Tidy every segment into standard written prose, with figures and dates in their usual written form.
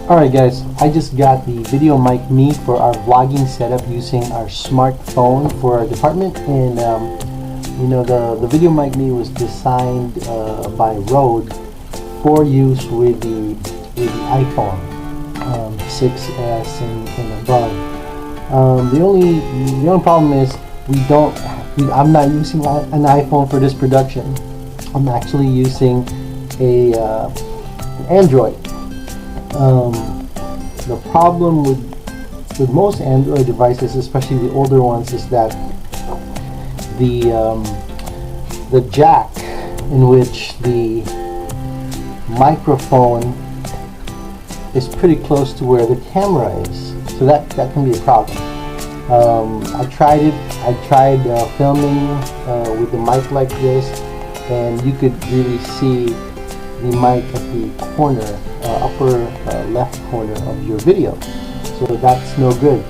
Alright guys, I just got the VideoMic Me for our vlogging setup using our smartphone for our department, and you know, the VideoMic Me was designed by Rode for use with the iPhone 6s and above. The only problem is I'm not using an iPhone for this production. I'm actually using an Android. The problem with most Android devices, especially the older ones, is that the jack in which the microphone is pretty close to where the camera is, so that can be a problem. I tried filming with the mic like this, and you could really see the mic at the corner, upper left corner of your video, so that's no good.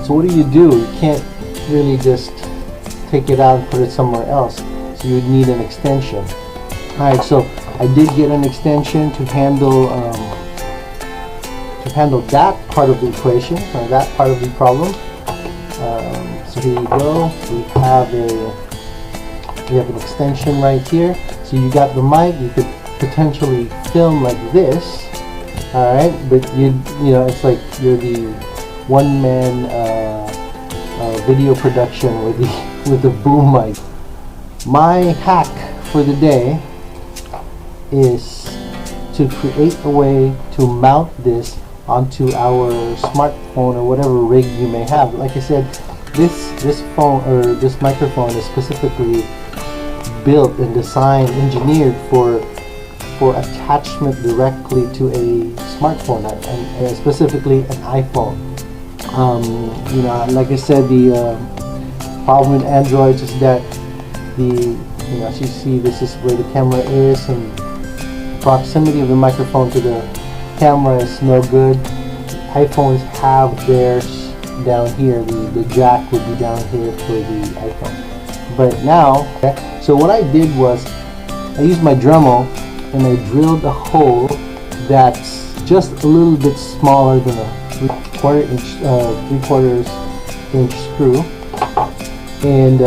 So what do? You can't really just take it out and put it somewhere else, so you would need an extension. Alright, so I did get an extension to handle that part of the equation, or that part of the problem. So here you go. We have an extension right here. So you got the mic. You could potentially film like this. All right, but you know, it's like you're the one-man video production with the boom mic. My hack for the day is to create a way to mount this onto our smartphone or whatever rig you may have. Like I said, this phone or this microphone is specifically built and designed, engineered for attachment directly to a smartphone, and specifically an iPhone. You know, like I said, the problem with Androids is that as you see, this is where the camera is, and proximity of the microphone to the camera is no good. iPhones have theirs down here. The jack would be down here for the iPhone. But now, so what I did was I used my Dremel and I drilled a hole that's just a little bit smaller than a 3/4 inch screw, and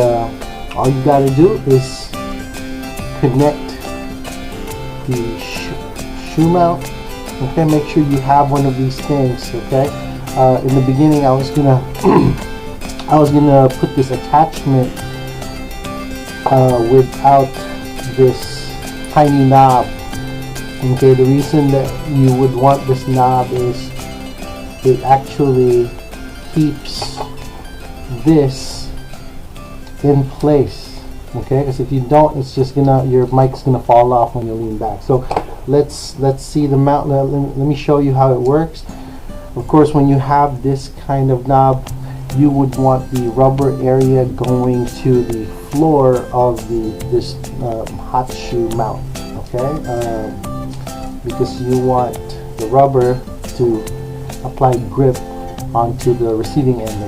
all you got to do is connect the shoe mount. Okay, make sure you have one of these things. Okay, in the beginning I was gonna put this attachment without this tiny knob. Okay, the reason that you would want this knob is it actually keeps this in place. Okay, because if you don't, it's just your mic's gonna fall off when you lean back. So let's see the mount. Let me show you how it works. Of course, when you have this kind of knob, you would want the rubber area going to the floor of this hot shoe mount. Okay, because you want the rubber to apply grip onto the receiving end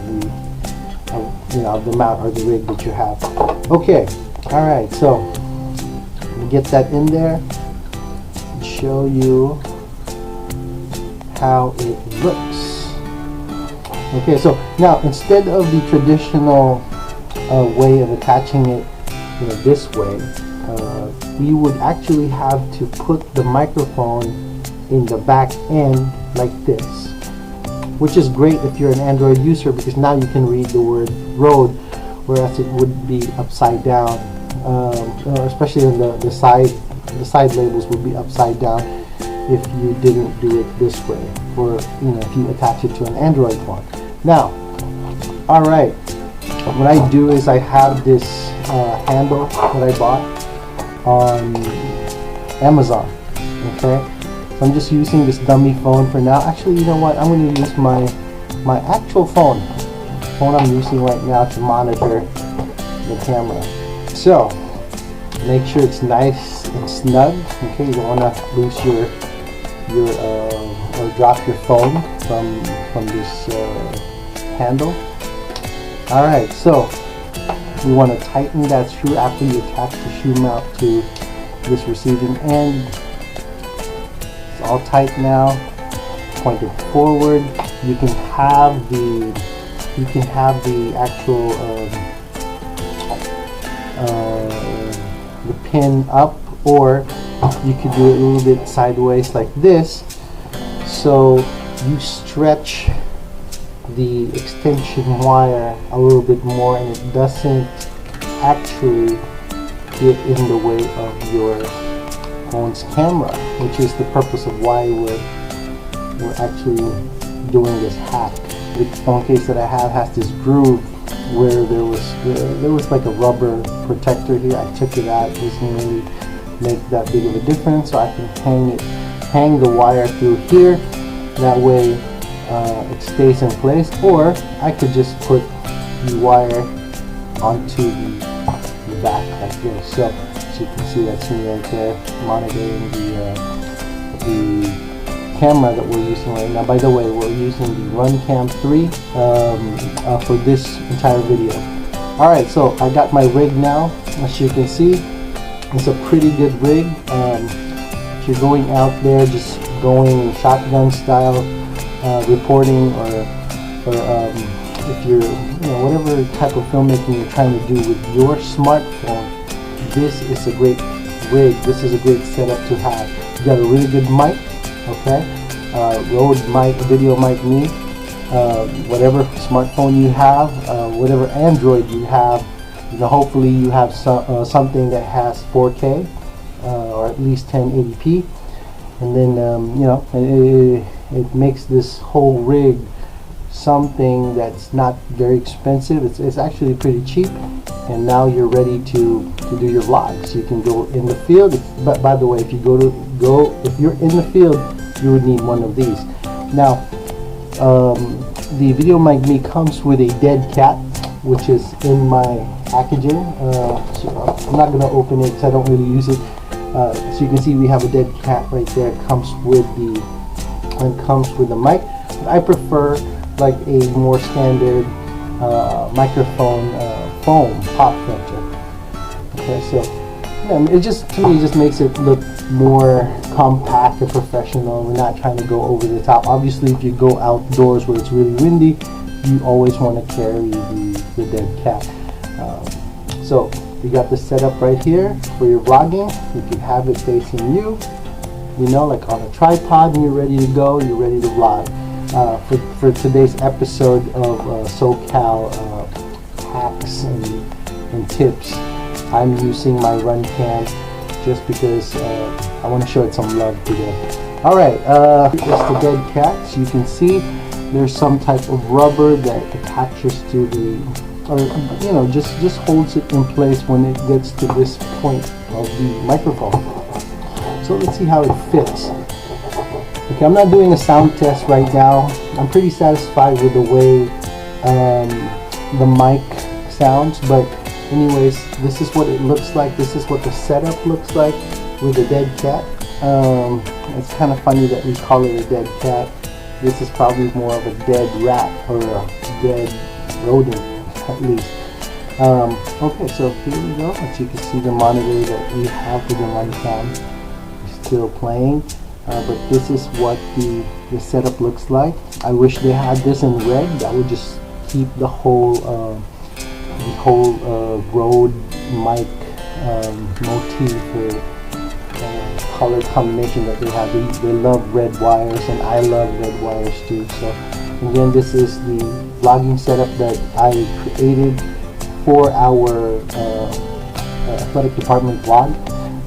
of the mount or the rig that you have. Okay, all right. So get that in there and show you how it looks. Okay, so now instead of the traditional way of attaching it, this way, we would actually have to put the microphone in the back end like this, which is great if you're an Android user, because now you can read the word Rode, whereas it would be upside down, especially in the side labels would be upside down if you didn't do it this way, or if you attach it to an Android phone. Now, all right, what I do is I have this handle that I bought on Amazon. Okay, so I'm just using this dummy phone for now. Actually, you know what, I'm going to use my actual phone I'm using right now to monitor the camera. So make sure it's nice and snug. Okay, you don't want to lose your or drop your phone from this handle. All right, so we want to tighten that screw after you attach the shoe mount to this receiving end. It's all tight now. pointed forward. You can have the actual the pin up, or you could do it a little bit sideways like this, so you stretch the extension wire a little bit more and it doesn't actually get in the way of your phone's camera, which is the purpose of why we're actually doing this hack. The phone case that I have has this groove where there was like a rubber protector here. I took it out. It doesn't really make that big of a difference, so I can hang the wire through here. That way it stays in place, or I could just put the wire onto the back like this. So as you can see, that's me right there monitoring the camera that we're using right now. By the way, we're using the RunCam 3 for this entire video. Alright, so I got my rig now. As you can see, it's a pretty good rig. If you're going out there just going shotgun style reporting, or if you're, whatever type of filmmaking you're trying to do with your smartphone, this is a great rig. This is a great setup to have. You got a really good mic. Okay, Rode mic, VideoMic Me, whatever smartphone you have, whatever Android you have, hopefully you have something that has 4K or at least 1080p, and then it makes this whole rig something that's not very expensive. It's actually pretty cheap, and now you're ready to do your vlogs. You can go in the field. But by the way, if you if you're in the field, you would need one of these. Now, the VideoMic Me comes with a dead cat, which is in my packaging. So I'm not going to open it because I don't really use it. So you can see we have a dead cat right there. It comes with the mic. But I prefer like a more standard microphone foam pop filter. Okay, so it just, to me, it just makes it look more compact and professional. We're not trying to go over the top. Obviously, if you go outdoors where it's really windy, you always want to carry the dead cat. So you got this set up right here for your vlogging. You can have it facing you, like on a tripod, and you're ready to go. You're ready to vlog. For today's episode of SoCal hacks and tips, I'm using my RunCam just because I want to show it some love today. Alright, it's the dead cat. So you can see there's some type of rubber that attaches to just holds it in place when it gets to this point of the microphone. So let's see how it fits. Okay, I'm not doing a sound test right now. I'm pretty satisfied with the way the mic sounds, but anyways, this is what it looks like. This is what the setup looks like with a dead cat. It's kind of funny that we call it a dead cat. This is probably more of a dead rat or a dead rodent, at least. Okay, so here we go. As you can see, the monitor that we have with the RunCam is still playing. But this is what the setup looks like. I wish they had this in red. That would just keep the whole Rode mic motif or color combination that they have. They love red wires, and I love red wires too. So again, this is the vlogging setup that I created for our athletic department vlog,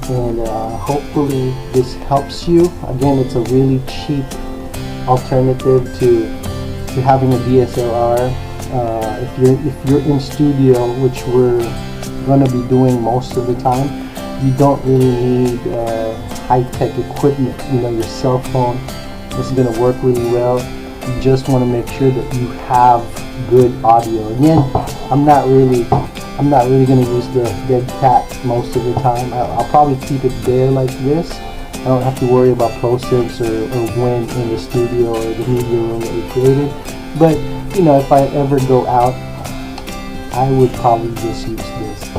and hopefully this helps you. Again, it's a really cheap alternative to having a DSLR. If you're in studio, which we're going to be doing most of the time, you don't really need high-tech equipment. Your cell phone is going to work really well. You just want to make sure that you have good audio. Again, I'm not really going to use the dead cat most of the time. I'll probably keep it there like this. I don't have to worry about plosives or wind in the studio or the media room that we created. But if I ever go out, I would probably just use this.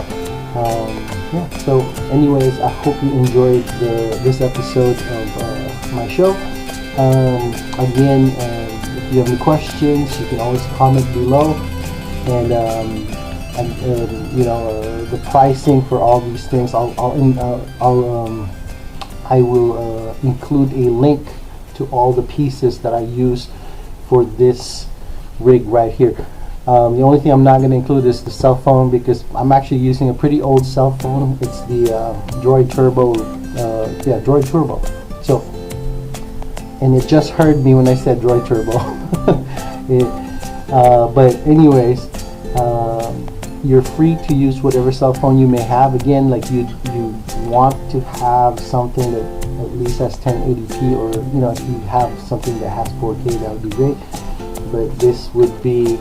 Yeah. So anyways, I hope you enjoyed this episode of my show. Again, if you have any questions, you can always comment below. And you know, the pricing for all these things, I will include a link to all the pieces that I use for this rig right here. The only thing I'm not going to include is the cell phone, because I'm actually using a pretty old cell phone. It's the Droid Turbo, Droid Turbo. So, and it just heard me when I said Droid Turbo. But anyways, you're free to use whatever cell phone you may have. Again, like you want to have something that at least has 1080p, or you know, if you have something that has 4K, that would be great. But this would be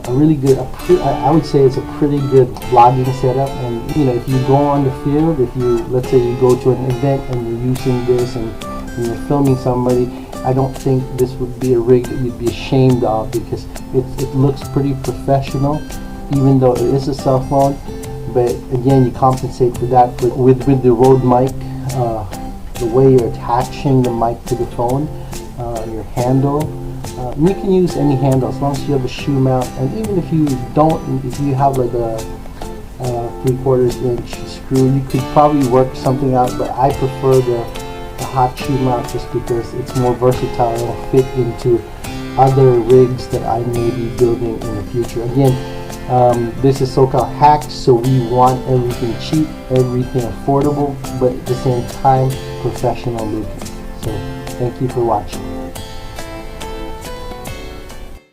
a really good, I would say it's a pretty good vlogging setup. And you know, if you go on the field, if you, let's say you go to an event and you're using this and you're filming somebody, I don't think this would be a rig that you'd be ashamed of, because it looks pretty professional, even though it is a cell phone. But again, you compensate for that with the Rode mic, the way you're attaching the mic to the phone, your handle. You can use any handle as long as you have a shoe mount, and even if you don't, if you have like a 3/4 inch screw, you could probably work something out. But I prefer the hot shoe mount, just because it's more versatile and will fit into other rigs that I may be building in the future. Again, this is SoCal Hacks, so we want everything cheap, everything affordable, but at the same time professional looking. So thank you for watching.